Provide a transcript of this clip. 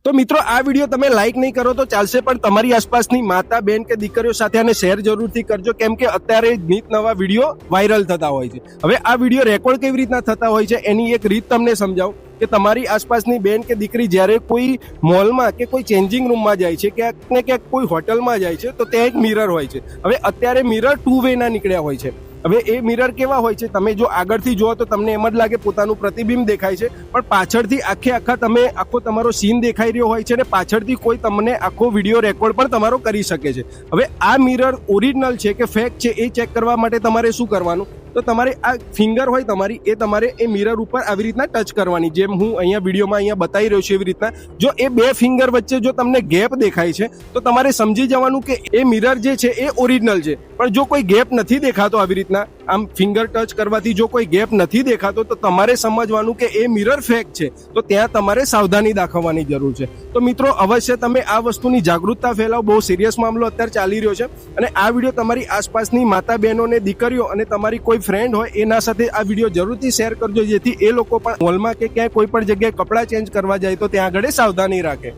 તો મિત્રો આ વિડીયો તમે લાઈક નહીં કરો તો ચાલશે, પણ તમારી આસપાસની માતા, બેન કે દીકરીઓ સાથે આને શેર જરૂરથી કરજો, કેમ કે અત્યારે નીત નવા વિડીયો વાયરલ થતા હોય છે. હવે આ વિડીયો રેકોર્ડ કેવી રીતના થતા હોય છે એની એક રીત તમને સમજાવું કે તમારી આસપાસની બેન કે દીકરી જ્યારે કોઈ મોલમાં કે કોઈ ચેન્જિંગ રૂમમાં જાય છે, ક્યાંક ને ક્યાંક કોઈ હોટલમાં જાય છે, તો ત્યાં એક મિરર હોય છે. હવે અત્યારે મિરર 2 વેના નીકળ્યા હોય છે. હવે એ મિરર કેવા હોય છે, તમે જો આગળથી જુઓ તો તમને એમ જ લાગે પોતાનું પ્રતિબિંબ દેખાય છે, પણ પાછળથી આખા તમે આખો તમારો સીન દેખાઈ રહ્યો હોય છે અને પાછળથી કોઈ તમને આખો વિડીયો રેકોર્ડ પણ તમારો કરી શકે છે. હવે આ મિરર ઓરિજિનલ છે કે ફેક છે એ ચેક કરવા માટે તમારે શું કરવાનું, તો તમારે આ ફિંગર હોય તમારી, એ તમારે એ મિરર ઉપર આવી રીતના ટચ કરવાની, જેમ હું અહીંયા વિડીયોમાં અહીંયા બતાવી રહ્યો છું એવી રીતના. જો એ બે ફિંગર વચ્ચે જો તમને ગેપ દેખાય છે તો તમારે સમજી જવાનું કે એ મિરર જે છે એ ઓરિજિનલ છે. પણ જો કોઈ ગેપ નથી દેખાતો, આવી રીતના આમ ફિંગર ટચ કરવાથી જો કોઈ ગેપ નથી દેખાતો, તો તમારે સમજવાનું કે એ મિરર ફેક છે. તો ત્યાં તમારે સાવધાની દાખવવાની જરૂર છે. તો મિત્રો અવશ્ય તમે આ વસ્તુની જાગૃતતા ફેલાવો, બહુ સિરિયસ મામલો અત્યારે ચાલી રહ્યો છે. અને આ વિડીયો તમારી આસપાસની માતા, બહેનો ને દીકરીઓ અને તમારી કોઈ ફ્રેન્ડ હોય એના સાથે આ વિડીયો જરૂરથી શેર કરજો, જેથી એ લોકો પણ મોલમાં કે ક્યાંય કોઈ પણ જગ્યાએ કપડાં ચેન્જ કરવા જાય તો ત્યાં આગળ સાવધાની રાખે.